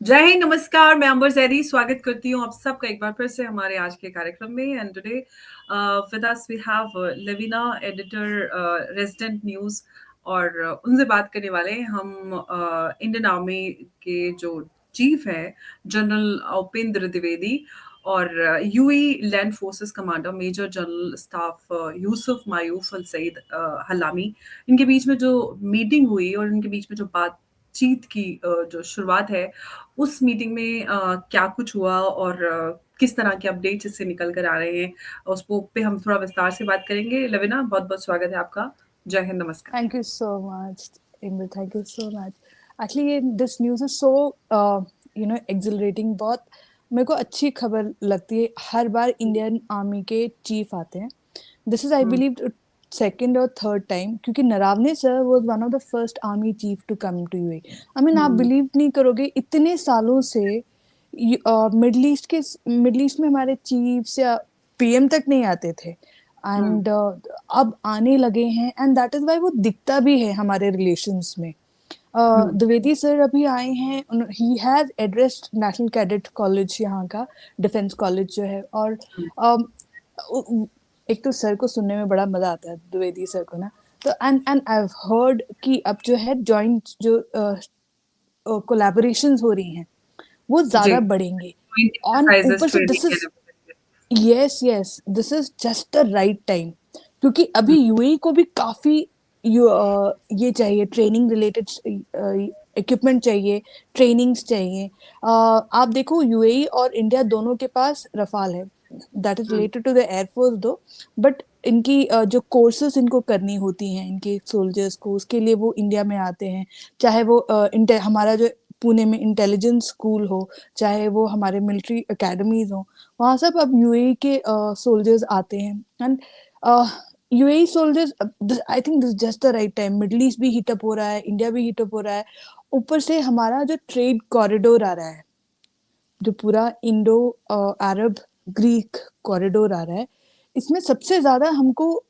जय हिंद, नमस्कार। मैं अंबर जैदी स्वागत करती हूँ आप सबका एक बार फिर से हमारे आज के कार्यक्रम में। And today with us we have Levina, editor resident news. और उनसे बात करने वाले हैं हम इंडियन आर्मी के जो चीफ है जनरल उपेंद्र द्विवेदी, और UAE land forces commander major general staff Yusuf Mayouf Al Saeed Halami. इनके बीच में जो मीटिंग हुई और इनके बीच में जो बातचीत की जो शुरुआत है, उस मीटिंग में क्या कुछ हुआ और किस तरह के अपडेट्स इससे निकल कर आ रहे हैं, उस पे हम थोड़ा विस्तार से बात करेंगे। लविना, बहुत-बहुत स्वागत है आपका। जय हिंद, नमस्कार। Thank you so much, Ingrid. Thank you so much. Actually, this news is so exhilarating. बहुत मेरे को अच्छी खबर लगती है। हर बार इंडियन आर्मी के चीफ आते हैं. This is, I hmm, believe, second or third time. क्योंकि Naravane sir was one of the first army chief to come to UAE. I mean, आप हुँ, बिलीव नहीं करोगे, इतने सालों से मिडल ईस्ट में हमारे चीफ्स या पीएम तक नहीं आते थे. हुँ, एंड अब आने लगे हैं, एंड दैट इज वाई वो दिखता भी है हमारे रिलेशंस में. हुँ, द्विवेदी सर अभी आए हैं. He has addressed national cadet college, यहाँ का डिफेंस कॉलेज जो है. और हुँ। एक तो सर को सुनने में बड़ा मजा आता है, द्विवेदी सर को ना. तो एंड आई हैव हर्ड कि अब जो है जॉइंट जो कोलैबोरेशंस हो रही हैं वो जी, ज्यादा बढ़ेंगे. जॉइंट और एक्सरसाइज़ेज़, ऊपर से training this is, and everything. Yes this is just the right time. क्योंकि हुँ, अभी यूएई को भी काफी ये चाहिए, ट्रेनिंग रिलेटेड इक्विपमेंट चाहिए, ट्रेनिंग्स चाहिए. आप देखो, यूएई और इंडिया दोनों के पास रफाल है. That is hmm, related to the air force though. But इनकी जो कोर्सेज इनको करनी होती हैं इनके सोल्जर्स को, उसके लिए वो इंडिया में आते हैं. चाहे वो हमारा जो पुणे में इंटेलिजेंस स्कूल हो, चाहे वो हमारे मिलिट्री अकेडमीज हो, वहाँ सब अब यूएई के सोल्जर्स आते हैं. And UAE soldiers, I think this just the right time. Middle east भी हीटअप हो रहा है, इंडिया भी हीटअप हो रहा है. ऊपर से हमारा जो ट्रेड कॉरिडोर आ रहा है, जो पूरा इंडो अरब ग्रीक कॉरिडोर आ रहा है, इसमें सबसे ज्यादा हमको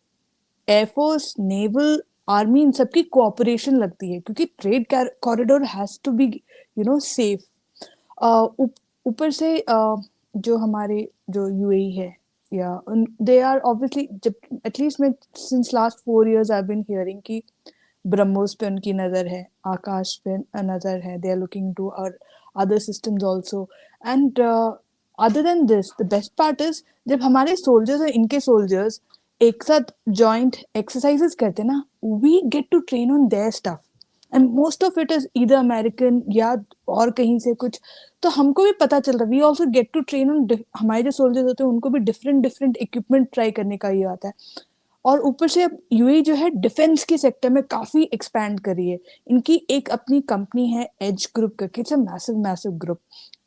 एयरफोर्स, नेवल, आर्मी, इन सबकी कोऑपरेशन लगती है. क्योंकि trade corridor has to be safe. ऊपर से जो हमारे जो यूएई है, या दे आर ऑब्वियसली, जब एटलीस्ट मैं since last 4 years I been hearing कि ब्रह्मोस पे उनकी नजर है, आकाश पे नजर है. They are looking to our other systems also. And other than this, the best part is, जब हमारे सोल्जर्स और इनके सोल्जर्स एक साथ जॉइंट एक्सरसाइजेस करते ना, we get to train on their stuff. And most of it is इधर American या और कहीं से कुछ. तो हमको भी पता चल रहा है, we also get to train on. हमारे जो सोल्जर्स होते हैं उनको भी डिफरेंट डिफरेंट इक्विपमेंट ट्राई करने का ये आता है. और ऊपर से अब यूएई जो है डिफेंस के सेक्टर में काफी एक्सपैंड कर रही है. इनकी एक अपनी कंपनी है एज ग्रुप करके. It's a massive massive group.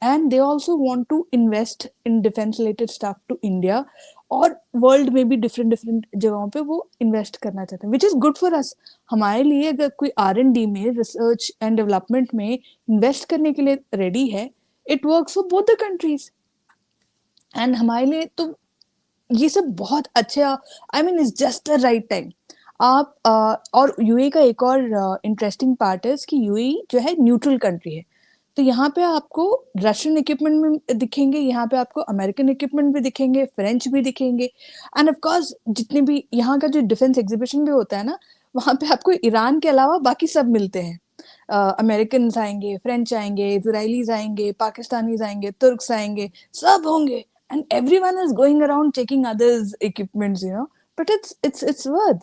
And they also want to invest in defence related stuff to India. और वर्ल्ड में भी डिफरेंट डिफरेंट जगहों पे वो इन्वेस्ट करना चाहते हैं, विच इज गुड फॉर अस. हमारे लिए अगर कोई R&D में, रिसर्च एंड डेवलपमेंट में इन्वेस्ट करने के लिए रेडी है, it works for both the countries. And हमारे लिए तो ये सब बहुत अच्छे, I mean it's just the right time. आप और यूएई का एक और इंटरेस्टिंग पार्ट है कि यूएई जो है न्यूट्रल कंट्री है. तो यहाँ पे आपको रशियन इक्विपमेंट में दिखेंगे, यहाँ पे आपको अमेरिकन इक्विपमेंट भी दिखेंगे, फ्रेंच भी दिखेंगे. एंड ऑफ कोर्स जितने भी यहाँ का जो डिफेंस एग्जीबिशन भी होता है ना, वहाँ पे आपको ईरान के अलावा बाकी सब मिलते हैं. अमेरिकन आएंगे, फ्रेंच आएंगे, इजराइलीज आएंगे, पाकिस्तानीज आएंगे, तुर्क्स आएंगे, सब होंगे. And everyone is going around checking others equipments, but it's worth.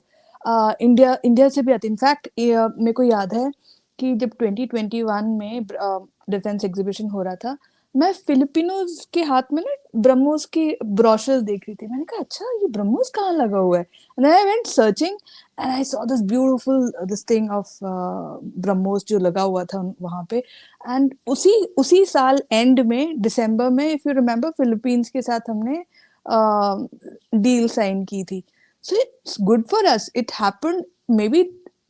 India से भी आते. इनफैक्ट मेरे को याद है कि जब 2021 में डिफेंस एग्जीबिशन हो रहा था, मैं फिलिपिनोज के हाथ में ना ब्रह्मोस के ब्रोशर्स देख रही थी. मैंने कहा, अच्छा ये ब्रह्मोस कहाँ लगा हुआ है. And I went searching and I saw this beautiful this thing of BrahMos जो लगा हुआ था वहां पे. एंड उसी उसी साल एंड में, दिसंबर में, इफ यू रिमेम्बर, फिलीपींस के साथ हमने डील साइन की थी. So it's good for us. It happened, maybe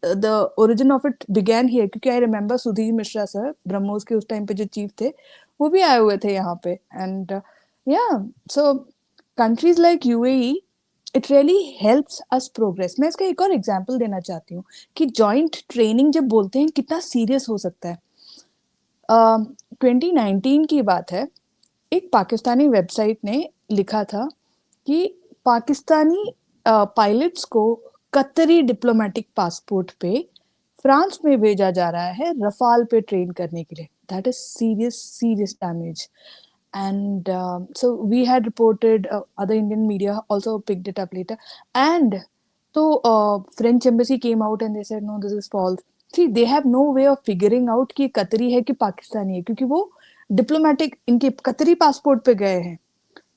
the origin of it began here. क्योंकि I remember Sudhir Mishra sir, BrahMos के उस टाइम पे जो चीफ थे, वो भी आए हुए थे यहाँ पे. And yeah, so countries like UAE, it really helps us progress. मैं इसका एक और एग्जांपल देना चाहती हूँ कि जॉइंट ट्रेनिंग जब बोलते हैं कितना सीरियस हो सकता है. 2019 की बात है, एक पाकिस्तानी वेबसाइट ने लिखा था कि पाकिस्तानी पायलट्स को कतरी डिप्लोमेटिक पासपोर्ट पे फ्रांस में भेजा जा रहा है रफाल पे ट्रेन करने के लिए. That is serious damage. And so we had reported, other Indian media also picked it up later. And so French embassy came out and they said no, this is false. See, they have no way of figuring out कि कतरी है कि पाकिस्तानी है, क्योंकि वो diplomatic इनके कतरी passport पे गए हैं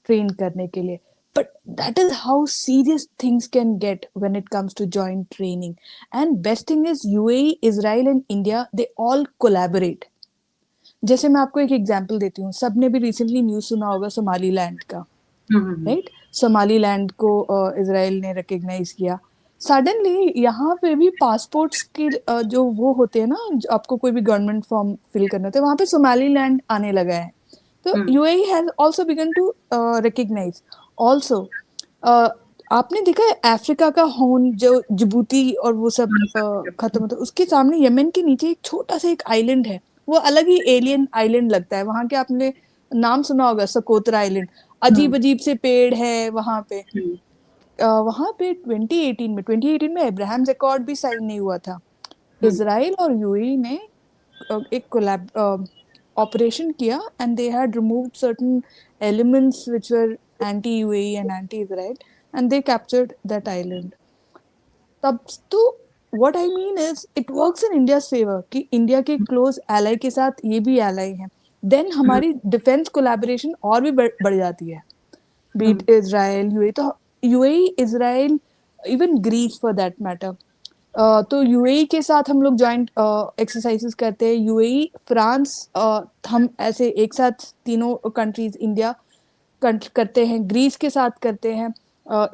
ट्रेन करने के लिए. But that is how serious things can get when it comes to joint training. And best thing is UAE, Israel and India, they all collaborate. जैसे मैं आपको एक एग्जांपल देती हूँ, सबने भी रिसेंटली न्यूज़ सुना होगा सोमालीलैंड का, राइट? सोमालीलैंड को इजराइल ने रिकॉग्नाइज किया. सडनली यहाँ पे भी पासपोर्ट्स के जो वो होते हैं ना, आपको कोई भी गवर्नमेंट फॉर्म फिल करना होता है, वहाँ पे सोमालीलैंड आने लगा है. तो UAE has also begin to recognise. Also आपने देखा है अफ्रीका का हॉर्न जो जिबूती और वो सब खत्म होता है, उसके सामने यमन के नीचे एक छोटा सा एक आइलैंड है, वो अलग ही एलियन आइलैंड लगता है. वहां के आपने नाम सुना होगा, सकोत्रा आइलैंड. अजीब अजीब से पेड़ है वहां पे. वहां पे 2018 में अब्राहम्स अकॉर्ड भी साइन नहीं हुआ था. इजराइल और यूएई ने एक कोलैब ऑपरेशन किया and they had removed certain elements which were anti UAE and anti Israel and they captured that island. तब तो what I mean is it works in India's favour कि India के close ally के साथ ये भी ally हैं. Then हमारी डिफेंस कोलैबोरेशन और भी बढ़ जाती है. बीट इजराइल यूएई, तो UAE Israel even Greece for that matter. तो यूएई के साथ हम लोग जॉइंट एक्सरसाइजेस करते हैं. यूएई फ्रांस, हम ऐसे एक साथ तीनों कंट्रीज इंडिया करते हैं. ग्रीस के साथ करते हैं.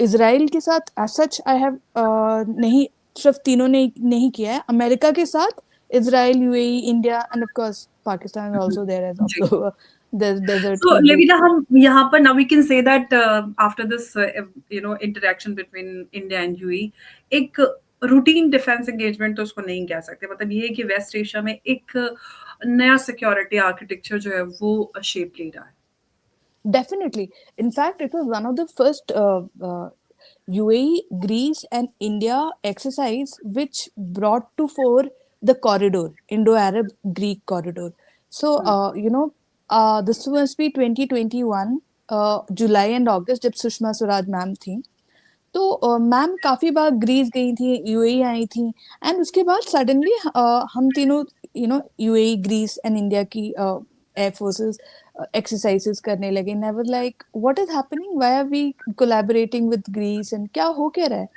इजराइल के साथ एज सच आई हैव नहीं, सिर्फ तीनों ने नहीं किया है. अमेरिका के साथ Israel, UAE, India and of course Pakistan is also there as also desert So, Hebrew. Levina, हम यहाँ पर now we can say that after this interaction between India and UAE, एक रूटीन डिफेंस एंगेजमेंट तो उसको नहीं कह सकते. मतलब ये है कि वेस्ट एशिया में एक नया सिक्योरिटी आर्किटेक्चर जो है वो शेप ले रहा है. Definitely. In fact, it was one of the first UAE, Greece, and India exercise which brought to fore the corridor, Indo-Arab Greek corridor. So, this must be 2021, July and August, जब Sushma Swaraj ma'am थी. तो ma'am काफी बार Greece गई थी, UAE आई थी, and उसके बाद suddenly हम तीनों यूएई, ग्रीस एंड इंडिया की एयर फोर्सेस एक्सरसाइजेस करने लगे. And I was like what is happening, why are we collaborating with Greece and क्या हो क्या रहा है.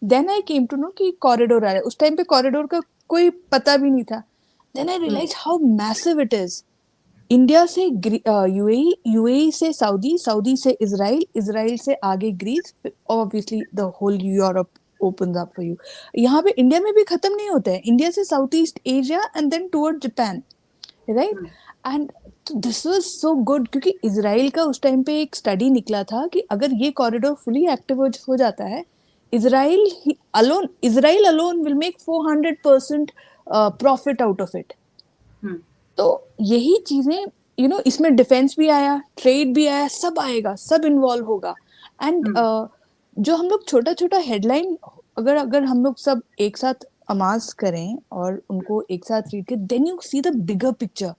Then I came to know कि कॉरिडोर आ रहा है. उस टाइम पे कॉरिडोर का कोई पता भी नहीं था. Then I realise how massive it is. India से यूएई, यूएई से सऊदी, सऊदी से इजराइल, इजराइल से आगे Greece, obviously the whole Europe opens up for you. यहाँ पे इंडिया में भी खत्म नहीं होता है. इंडिया से South East Asia and then toward Japan, right? And this was so good क्योंकि इजराइल का उस टाइम पे एक स्टडी निकला था कि अगर ये कॉरिडोर फुली एक्टिव हो जाता है, Israel alone will make 400% profit out of it. तो यही चीजें इसमें डिफेंस भी आया, ट्रेड भी आया, सब आएगा, सब इन्वॉल्व होगा. एंड जो हम लोग छोटा छोटा हेडलाइन अगर हम लोग सब एक साथ अमास करें और उनको एक साथ रीड के, then you see the bigger picture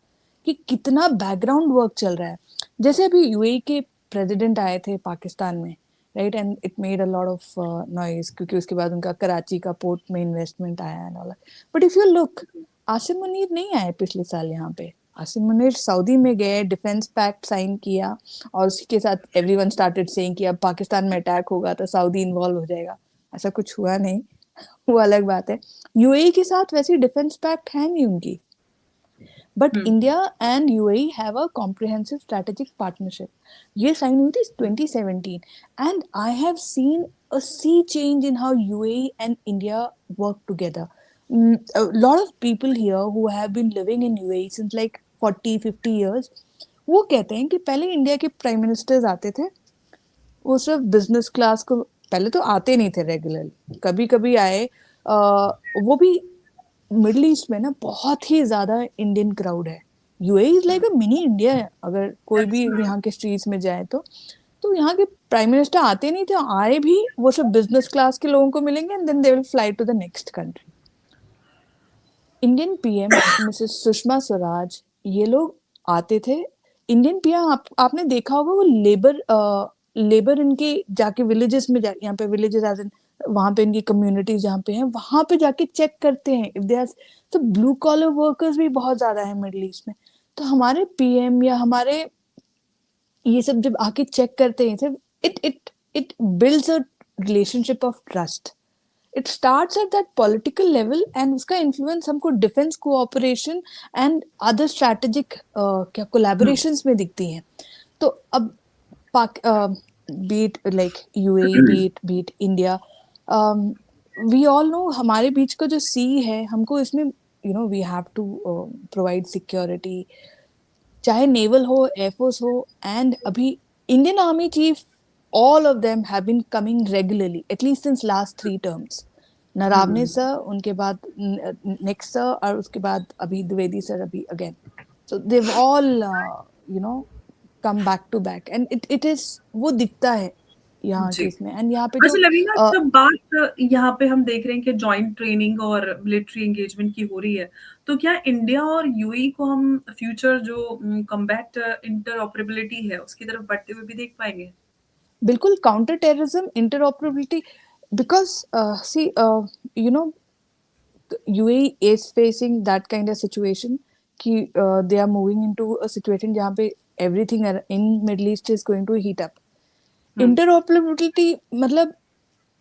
कि कितना बैकग्राउंड वर्क चल रहा है. जैसे अभी यूएई के प्रेसिडेंट आए थे पाकिस्तान में, right? And it made a lot of noise क्योंकि उसके बाद उनका कराची का पोर्ट में इन्वेस्टमेंट आया and all. But if you look, Asim Munir नहीं आए पिछले साल यहाँ पे. आसिम मुनीर सऊदी में गए, डिफेंस पैक्ट साइन किया, और उसी के साथ एवरीवन स्टार्टेड सेइंग कि अब पाकिस्तान में अटैक होगा तो सऊदी इन्वॉल्व हो जाएगा. ऐसा कुछ हुआ नहीं, वो अलग बात है. यूएई के साथ वैसे डिफेंस पैक्ट है नहीं उनकी. But India and UAE have a comprehensive strategic partnership. ये साइन हुई थी 2017 and I have seen a sea change in how UAE and India work together. A lot of people here who have been living in UAE since like 40-50 years, वो कहते हैं कि पहले India के prime ministers आते थे, वो सिर्फ बिजनेस क्लास को, पहले तो आते नहीं थे रेगुलरली, कभी कभी आए. वो भी मिडिल ईस्ट में ना बहुत ही ज्यादा इंडियन क्राउड है, UAE is like a mini India है, अगर कोई भी Absolutely. यहाँ के स्ट्रीट्स में जाए तो यहाँ के प्राइम मिनिस्टर आते नहीं थे, आए भी वो सब बिजनेस क्लास के लोगों को मिलेंगे and then they will fly to the next country. Indian PM Mrs Sushma Swaraj, ये लोग आते थे। इंडियन पीएम आपने देखा होगा वो लेबर इनके जाके विलेजेस में यहाँ पे विलेजेस एज इन वहां पे इनकी कम्युनिटीज जहाँ पे हैं वहां पे जाके चेक करते हैं इफ दे आर। तो ब्लू कॉलर वर्कर्स भी बहुत ज्यादा है मिडिल ईस्ट में। तो हमारे पीएम या हमारे ये सब जब आके चेक करते हैं सब, it builds a relationship of trust. It starts at that political level and उसका इन्फ्लुएंस हमको defence cooperation and other strategic क्या Hmm. कोलैबोरेशंस में दिखती हैं। तो अब पाक between like UAE between India, we all know हमारे बीच का जो सी है हमको इसमें we have to provide security, चाहे नेवल हो एयरफोर्स हो। एंड अभी Indian army chief all of them have been coming regularly at least since last 3 terms. Naravane Hmm. Sir, उनके बाद नेक्स्ट सर, और उसके बाद अभी द्विवेदी सर अभी again. So they all come back to back and it is वो दिखता है यहाँ के जी। इसमें। एंड यहाँ पे अच्छा जो लवीना, जब बात यहाँ पे हम देख रहे हैं कि जॉइंट ट्रेनिंग और मिलिट्री एंगेजमेंट की हो रही है, तो क्या इंडिया और यूएई को हम फ्यूचर जो कम्बैट इंटरऑपरेबिलिटी है उसकी तरफ बढ़ते हुए भी देख पाएंगे? बिल्कुल counter terrorism interoperability, because see UAE is facing that kind of situation कि they are moving into a situation जहाँ पे everything in Middle East is going to heat up. Hmm. Interoperability मतलब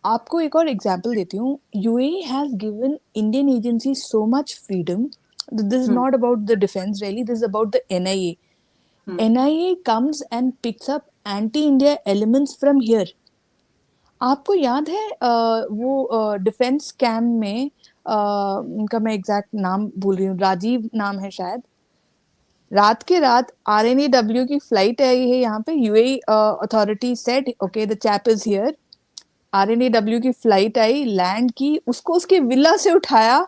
आपको एक और एग्जांपल देती हूँ। UAE has given Indian agencies so much freedom. This is hmm. not about the defense really. This is about the NIA. Hmm. NIA comes and picks up anti-India elements from here. आपको याद है वो defence camp में उनका मैं exact नाम भूल रही हूँ, राजीव नाम है शायद। रात के रात RNAW की फ्लाइट आई है यहाँ पे, UAE authority said okay the chap is here. RNAW की फ्लाइट आई, लैंड की, उसको उसके विला से उठाया,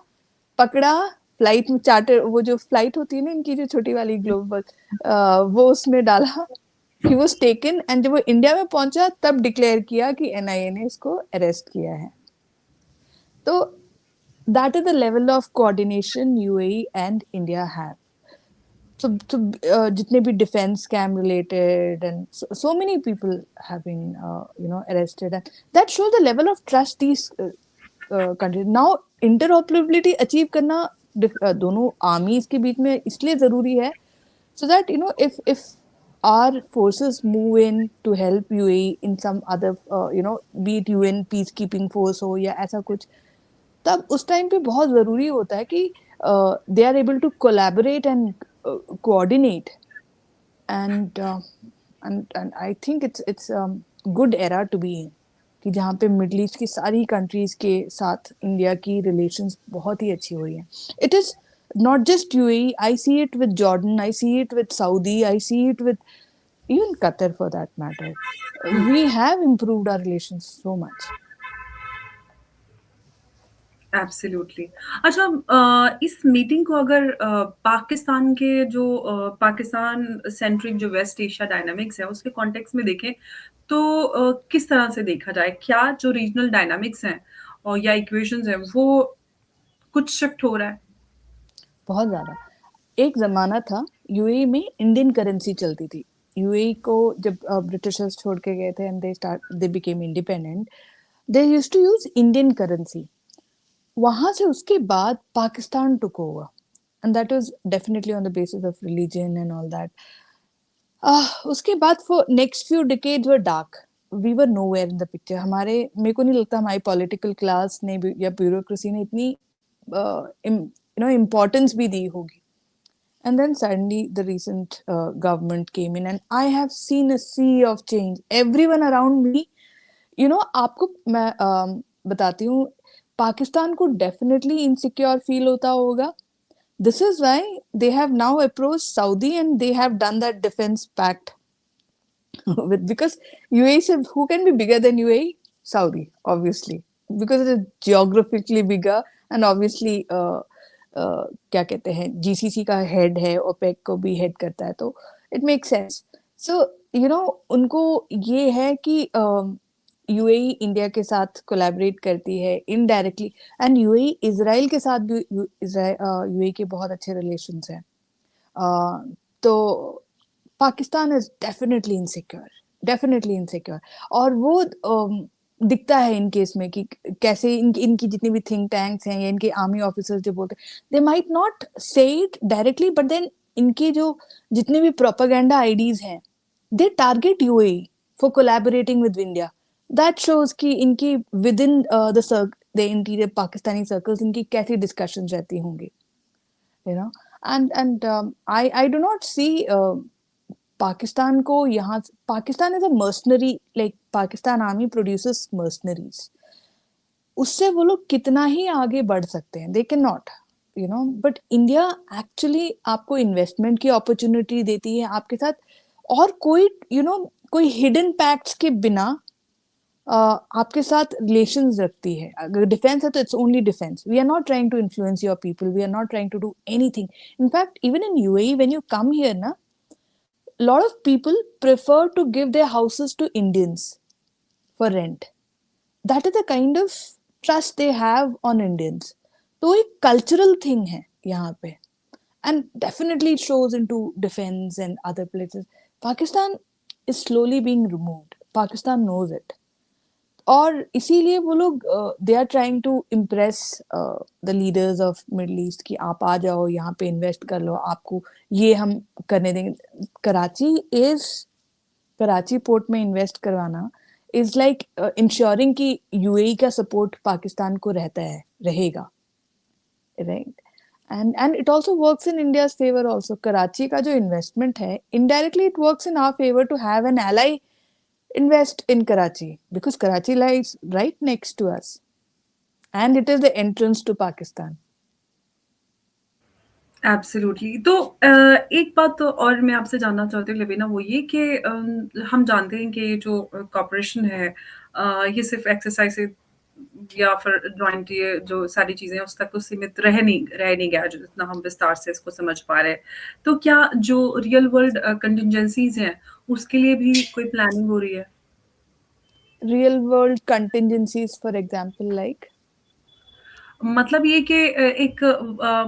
पकड़ा, फ्लाइट में चार्टर वो जो फ्लाइट होती है ना इनकी जो छोटी वाली ग्लोबल, वो उसमें डाला। ही वॉज टेकन एंड जब वो इंडिया में पहुंचा तब डिक्लेयर किया कि एनआईए ने इसको अरेस्ट किया है। तो that is the level of coordination UAE and India have. So जितने भी defence scam related and so many people have been arrested, and that shows the level of trust these countries now। interoperability achieve करना दोनों आर्मीज के बीच में इसलिए जरूरी है so that if our forces move in to help UAE in some other be it UN peacekeeping force हो या ऐसा कुछ, तब उस टाइम पे बहुत जरूरी होता है कि they are able to collaborate and coordinate. And and I think it's good era to be in कि जहाँ पे मिडल ईस्ट की सारी कंट्रीज के साथ इंडिया की रिलेशंस बहुत ही अच्छी हुई है। It is not just UAE, I see it with Jordan, I see it with Saudi, I see it with even Qatar for that matter. We have improved our relations so much. Absolutely. अच्छा, इस meeting को अगर पाकिस्तान के जो Pakistan centric जो waste Asia dynamics है उसके context में देखें तो किस तरह से देखा जाए? क्या जो रीजनल डायनामिक्स हैं और या इक्वेशंस हैं वो कुछ शिफ्ट हो रहा है? बहुत ज्यादा। एक जमाना था यूएई में इंडियन करेंसी चलती थी। यूएई को जब ब्रिटिशर्स छोड़ के गए थे and they became independent, they used to use Indian currency. वहां से उसके बाद Pakistan took over and that was definitely on the basis of religion and all that. उसके बाद for next few decades were dark, we were nowhere in the picture. हमारे मेरे को नहीं लगता हमारी पॉलिटिकल क्लास ने या ब्यूरोक्रेसी ने इतनी इम्पोर्टेंस भी दी होगी। And then suddenly the recent government came in and I have seen a sea of change. Everyone around me, आपको मैं बताती हूँ, पाकिस्तान को डेफिनेटली इनसिक्योर फील होता होगा। This is why they have now approached Saudi and they have done that defense pact because UAE said who can be bigger than UAE? Saudi, obviously, because it is geographically bigger and obviously क्या कहते हैं, GCC का head है, OPEC को भी head करता है, तो it makes sense. So you know उनको ये है कि यूएई इंडिया के साथ कोलैबोरेट करती है इनडायरेक्टली, एंड यूएई इजराइल के साथ भी, यूएई के बहुत अच्छे रिलेशंस हैं। तो पाकिस्तान इज डेफिनेटली इनसिक्योर। और वो दिखता है इनके इसमें कि कैसे इनकी जितनी भी थिंक टैंक्स हैं या इनके आर्मी ऑफिसर्स जो बोलते हैं, they might not say it directly, but then इनके जो जितने भी प्रोपागेंडा आईडीज हैं, they target UAE for collaborating with India. That shows कि इनकी within the interior Pakistani circles इनकी कैसी डिस्कशन रहती होंगी, you know. And I do not see Pakistan को यहाँ, Pakistan is a mercenary, like Pakistan army produces mercenaries, उससे वो लोग कितना ही आगे बढ़ सकते हैं, दे can not, you know. But India actually आपको इन्वेस्टमेंट की अपॉर्चुनिटी देती है आपके साथ, और कोई कोई हिडन पैक्ट्स के बिना आपके साथ रिलेशंस रखती है। अगर डिफेंस है तो it's only defence, we are not trying to influence your people, we are not trying to do anything. In fact even in UAE when you come here ना, lot of people prefer to give their houses to Indians for rent. That is the kind of trust they have on Indians. तो एक cultural thing है यहाँ पे, and definitely it shows into defense and other places. Pakistan is slowly being removed. Pakistan knows it. और इसीलिए वो लोग they are trying to impress the leaders of Middle East कि आप आ जाओ यहाँ पे इन्वेस्ट कर लो, आपको ये हम करने देंगे। कराची इज कराची पोर्ट में इन्वेस्ट करवाना इज लाइक इंश्योरिंग कि यूएई का सपोर्ट पाकिस्तान को रहता है, रहेगा, right. And it also works in India's favour also. Karachi का जो इन्वेस्टमेंट है, indirectly it works in our favour to have an ally invest in Karachi, because Karachi lies right next to us and it is the entrance to Pakistan. Absolutely. तो एक बात तो और मैं आपसे जानना चाहती हूँ लबीना, वो ये कि हम जानते हैं कि जो कॉर्पोरेशन है ये सिर्फ एक्सरसाइज से या फिर जॉइंट, ये जो सारी चीज़ें हैं उस तक तो सीमित रह नहीं गया जो जितना हम विस्तार से इसको समझ पा रहे हैं। तो क्या जो रियल वर्ल्ड कंटिजेंसीज हैं उसके लिए भी कोई प्लानिंग हो रही है? Real world contingencies, for example, like मतलब ये कि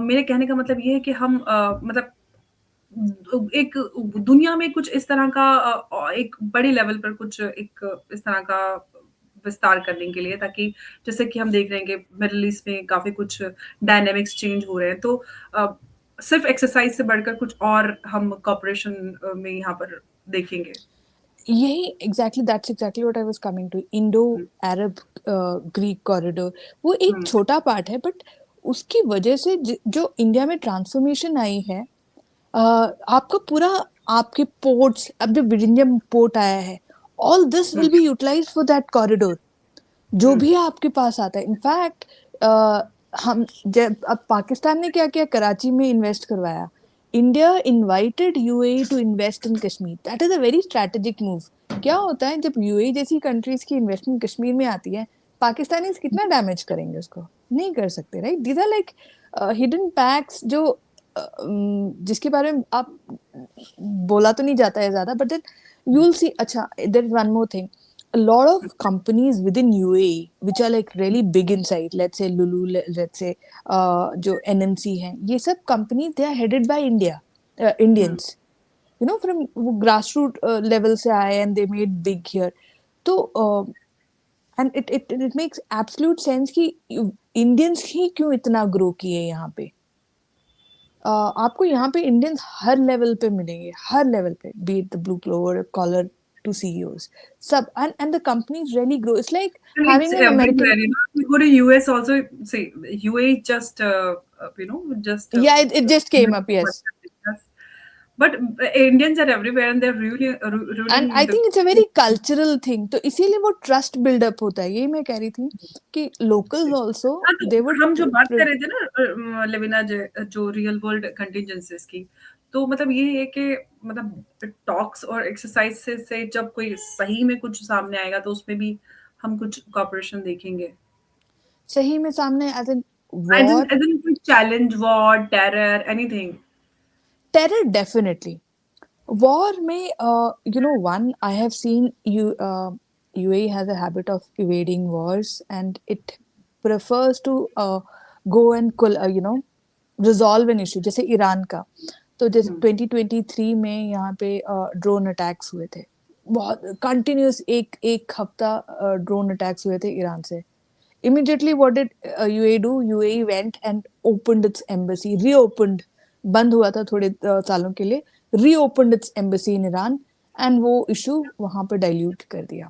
मेरे कहने का मतलब ये है कि हम मतलब एक दुनिया में कुछ इस तरह का एक बड़े लेवल पर कुछ एक इस तरह का विस्तार करने के लिए, ताकि जैसे कि हम देख रहे हैं कि मिडल ईस्ट में काफ़ी कुछ डायनामिक्स चेंज हो रहे हैं। तो अ, सिर्फ़ एक्सरसाइज़ से बढ़कर कुछ और हम कॉर्पोरेशन में यहाँ पर देखेंगे। यही exactly what I was coming to, Indo hmm, Arab Greek corridor, वो एक हुँ, छोटा पार्ट है, बट उसकी वजह से जो इंडिया में ट्रांसफॉर्मेशन आई है, आपका पूरा, आपके पोर्ट्स, अब जो विलिंजम पोर्ट आया है, all this hmm, will be utilised for that corridor. जो हुँ, भी आपके पास आता है, इनफैक्ट हम जब, अब पाकिस्तान ने क्या किया, कराची में इन्वेस्ट करवाया, India invited UAE to invest in Kashmir, that is a very strategic move. क्या होता है जब यूएई जैसी कंट्रीज की इन्वेस्टमेंट कश्मीर में आती है, पाकिस्तानी कितना डैमेज करेंगे उसको, नहीं कर सकते, right. These are like hidden pacts जो जिसके बारे में आप बोला तो नहीं जाता है ज्यादा, but then you will see. अच्छा, there is one more thing, a lot of companies within UAE which are like really big in size, let's say Lulu, let's say जो NMC हैं, ये सब companies they are headed by hmm. Indians, you know, from वो grassroots level से आए and they made big here। तो and it makes absolute sense कि Indians ही क्यों इतना grow किए यहाँ पे। आपको यहाँ पे इंडियंस हर लेवल पे मिलेंगे, हर लेवल पे, be it the blue colour collar to CEOs, सब, and the companies really grow. It's like And it's having an American, everywhere, you go to US also, say, UAE just, just yeah, it just came up, yes. but Indians are everywhere and they're really and ruling I the think it's a very cultural thing, तो इसीलिए वो trust buildup होता है, यही मैं कह रही थी कि लोकल्स ऑल्सो हाँ, दे तो हम जो बात वुड। कर रहे थे ना लेविना, जो रियल वर्ल्ड कंटिजेंसीज की, तो मतलब ये है कि मतलब टॉक्स और एक्सरसाइज से जब कोई सही में कुछ सामने आएगा तो उसमें भी हम कुछ कॉपरेशन देखेंगे। सही में सामने as an War, As in कोई challenge, war, terror, anything. terror definitely. War may, one, I have seen UAE has a habit of evading wars, and it prefers to go and resolve an issue. जैसे Iran का, तो जैसे Hmm. 2023 में यहाँ पे drone attacks हुए थे, बहुत कंटिन्यूस, एक एक हफ्ता ड्रोन अटैक्स हुए थे ईरान से. Immediately, what did UAE do? UAE went and opened its embassy, reopened, बंद हुआ था थोड़े सालों के लिए, reopened its embassy in Iran, and वो issue वहां पे dilute कर दिया.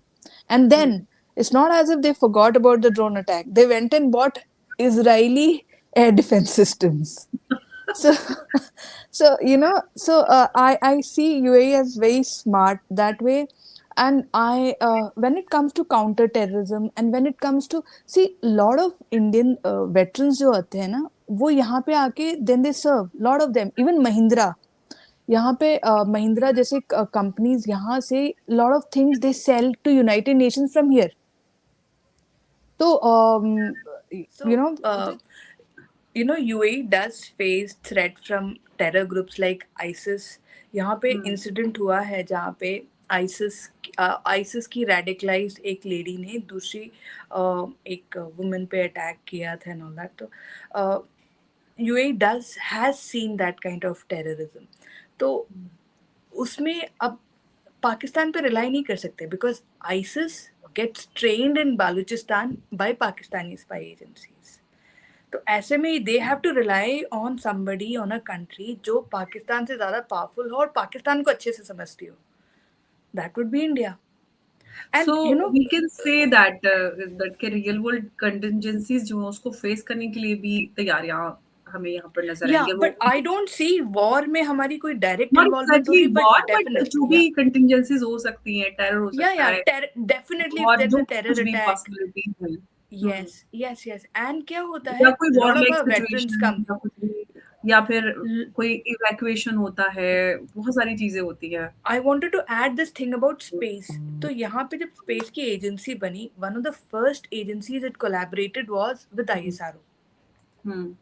And then Hmm. it's not as if they forgot about the drone attack. They went and bought Israeli air defense systems. So I see UAE as very smart that way. And I when it comes to counter terrorism, and when it comes to, see, lot of Indian veterans जो होते हैं ना, वो यहाँ पे आके then they serve, lot of them, even Mahindra, यहाँ पे महिंद्रा जैसे कंपनीज यहाँ से lot of things they sell to United Nations from here. तो you So, know UAE does face threat from terror groups like ISIS. यहाँ पे Hmm. Incident हुआ है जहाँ पे आइसिस आइसिस की रेडिकलाइज्ड एक लेडी ने दूसरी एक वुमन पे अटैक किया था एंड ऑल दैट. तो UAE does has seen that kind of terrorism. तो उसमें अब पाकिस्तान पे रिलाई नहीं कर सकते because ISIS gets trained in Balochistan by Pakistani spy agencies. तो ऐसे में they have to rely on somebody on a country जो पाकिस्तान से ज़्यादा पावरफुल हो और पाकिस्तान को अच्छे से समझती हो. That would be India. And So we can say that के real world contingencies जो हैं उसको face करने के लिए भी तैयारियां हमें यहाँ पर नजर या आएंगे. But I don't see war में हमारी कोई डायरेक्ट Not इन्वॉल्वमेंट exactly होगी बट war, but जो डेफिनेटली भी या contingencies हो सकती हैं, terror हो सकता या है, डेफिनेटली इफ और देयर इज जो अ कुछ टेरर भी अटैक. possibilities हैं. Hmm. Yes yes yes. And क्या होता या है कोई lot of warlike our veterans situation come. या कुछ भी, या फिर कोई evacuation होता है, बहुत सारी चीजें होती हैं. I wanted to add this thing about space. तो यहाँ पे जब स्पेस की एजेंसी बनी, one of the first agencies it collaborated was with ISRO. Hmm.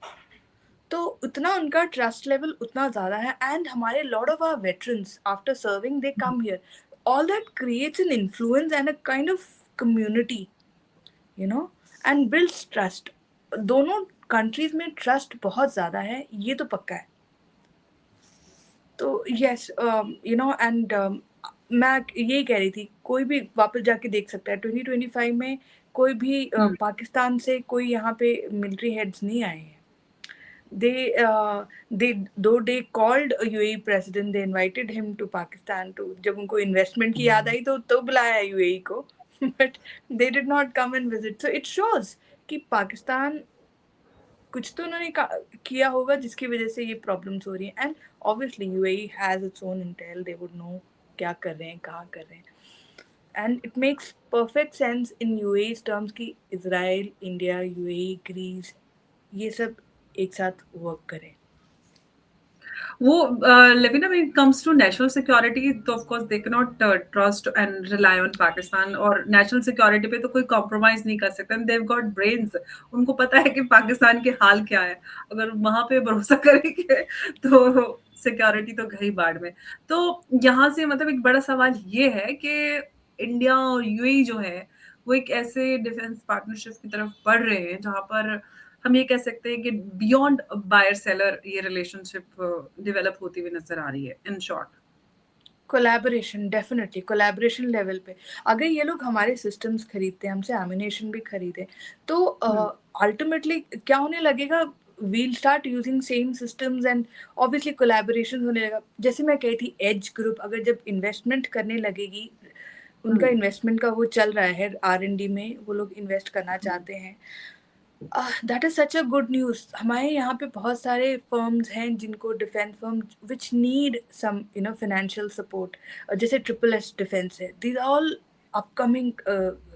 तो उतना उनका ट्रस्ट लेवल उतना ज़्यादा है. एंड हमारे lot of our veterans after serving they come here. All that creates an influence and a kind of community, you know, and builds trust. दोनों countries में trust बहुत ज़्यादा है, ये तो पक्का है. तो यस एंड मैं यही कह रही थी, कोई भी वापस जाके देख सकता है 2025 में. कोई भी हम्म. पाकिस्तान से कोई यहाँ पे मिलिट्री हेड्स नहीं आए हैं. They called a UAE president, they invited him to Pakistan to, जब उनको इन्वेस्टमेंट की याद आई तो बुलाया UAE को. But they did not come and visit. So it shows कि पाकिस्तान कुछ तो उन्होंने किया होगा जिसकी वजह से ये प्रॉब्लम्स हो रही हैं. And obviously UAE has its own intel, they would know क्या कर रहे हैं, कहाँ कर रहे हैं. And it makes perfect sense in UAE's terms कि इजराइल, इंडिया, UAE, ग्रीस, ये सब एक साथ वर्क करें. वो लेकिन when it comes to national security तो of course they can not trust and rely on Pakistan, और नेशनल सिक्योरिटी पे तो कोई कॉम्प्रोमाइज नहीं कर सकते. दे हैव गॉट ब्रेन्स, उनको पता है कि पाकिस्तान के हाल क्या है. अगर वहां पे भरोसा करेंगे तो सिक्योरिटी तो गई बाढ़ में. तो यहाँ से मतलब एक बड़ा सवाल ये है कि इंडिया और यूएई जो है वो एक ऐसे डिफेंस पार्टनरशिप की तरफ बढ़ रहे हैं जहां पर हम ये कह सकते हैं कि बियॉन्ड बायर सेलर ये रिलेशनशिप डेवलप होती हुई नजर आ रही है. In short collaboration, definitely collaboration level पे. अगर ये लोग हमारे सिस्टम्स खरीदते हैं, हमसे एमिनेशन भी खरीदे, तो अल्टीमेटली क्या होने लगेगा, we'll start using same systems and obviously collaboration होने लगा. जैसे मैं कही थी एज ग्रुप अगर जब इन्वेस्टमेंट करने लगेगी, उनका इन्वेस्टमेंट का वो चल रहा है R&D में, वो लोग इन्वेस्ट करना चाहते हैं. That is such a good news. हमारे यहाँ पे बहुत सारे फर्म्स हैं जिनको defence firm which need some financial support. जैसे SSS डिफेंस है. These are all upcoming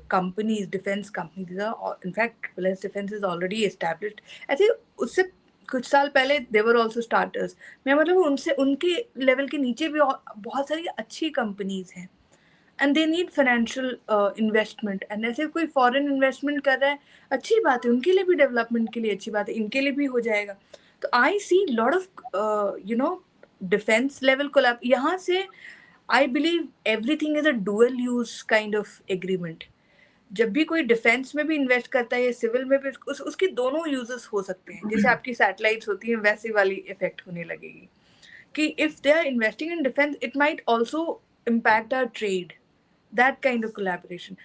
companies, defense companies. These are all, in fact, SSS defense is already established. I think उससे कुछ साल पहले they were also starters. मैं मतलब उनसे उनके लेवल के नीचे भी बहुत सारी अच्छी कंपनीज हैं. And they need financial investment, and ऐसे कोई फॉरेन इन्वेस्टमेंट कर रहा है, अच्छी बात है, उनके लिए भी डेवलपमेंट के लिए अच्छी बात है, इनके लिए भी हो जाएगा. तो I see lot of defence level collab. यहाँ से I believe everything is a dual use kind of agreement. जब भी कोई डिफेंस में भी इन्वेस्ट करता है या सिविल में भी, उसके दोनों यूजेस हो सकते हैं. जैसे आपकी सैटेलाइट्स होती हैं वैसे वाली इफेक्ट होने लगेगी कि if they are investing in defence it might also impact our trade, that kind of collaboration.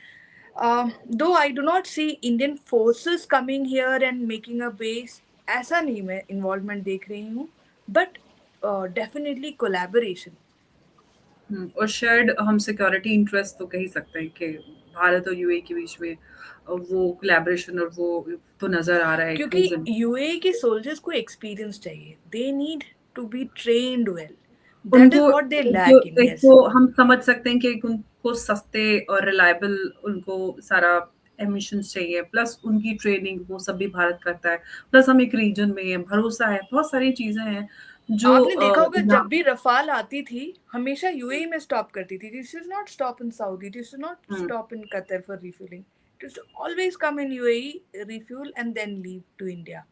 Though I do not see Indian forces coming here and making a base, ऐसा नहीं मैं involvement देख रही हूँ, but definitely collaboration. और shared हम security interest तो कह ही सकते हैं कि भारत और यूएई के बीच में वो कोलैबोरेशन और वो तो नजर आ रहा है एक क्योंकि रीजन. यूएई के सोल्जर्स को एक्सपीरियंस चाहिए, they need to be trained well. That is उनको व्हाट दे लैक इन. एक तो हम समझ सकते हैं कि एक उनको सस्ते और रिलायबल उनको सारा एमिशंस चाहिए, प्लस उनकी ट्रेनिंग वो सब भी भारत करता है, प्लस हम एक रीजन में हैं, भरोसा है, बहुत सारी चीजें हैं जो आपने देखा होगा जब भी रफाल आती थी हमेशा यूएई में स्टॉप करती थी. This is not stop in Saudi, this is not stop in Qatar for refuelling. It is always come in UAE, refuel and then leave to India.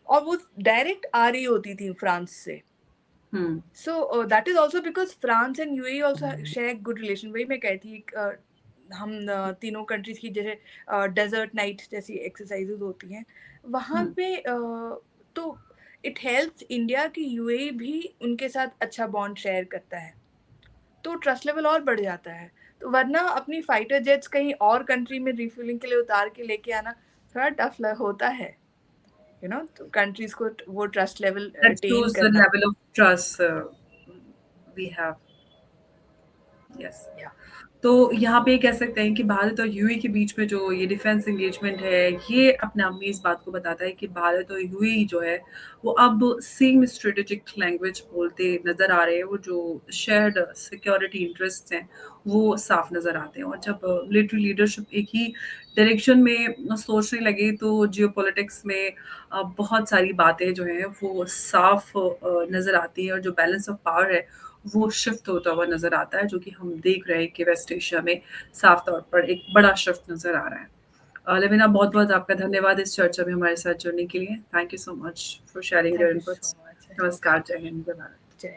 और वो डायरेक्ट आ रही होती थी फ्रांस से. So that is also because France and UAE also share good relation. वही मैं कहती हम तीनों कंट्रीज की जैसे डेजर्ट नाइट जैसी एक्सरसाइजेज होती हैं वहाँ पे तो इट हेल्प्स इंडिया की यूएई भी उनके साथ अच्छा बॉन्ड शेयर करता है, तो ट्रस्ट लेवल और बढ़ जाता है. तो वरना अपनी फाइटर जेट्स कहीं और कंट्री में रिफ्यूलिंग के लिए उतार के लेके आना थोड़ा टफ होता है, यू नो, तो कंट्रीज को वो trust level that attain shows the करना. level of trust we have. Yes. Yeah. तो यहाँ पे कह सकते हैं कि भारत और यूएई के बीच में जो ये डिफेंस एंगेजमेंट है, ये अपने आप में इस बात को बताता है कि भारत और यूएई जो है वो अब सेम स्ट्रेटेजिक लैंग्वेज बोलते नजर आ रहे हैं. वो जो शेयर्ड सिक्योरिटी इंटरेस्ट हैं वो साफ नजर आते हैं. और जब मिलिट्री लीडरशिप एक ही डायरेक्शन में सोचने लगे तो जियोपॉलिटिक्स में बहुत सारी बातें जो हैं वो साफ नजर आती हैं, और जो बैलेंस ऑफ पावर है वो शिफ्ट होता हुआ नज़र आता है, जो कि हम देख रहे हैं कि वेस्ट एशिया में साफ तौर पर एक बड़ा शिफ्ट नज़र आ रहा है. लेविना, बहुत-बहुत आपका धन्यवाद इस चर्चा में हमारे साथ जुड़ने के लिए. Thank you so much for sharing your thank you inputs. So much. नमस्कार, जय हिंद, जय भारत. जय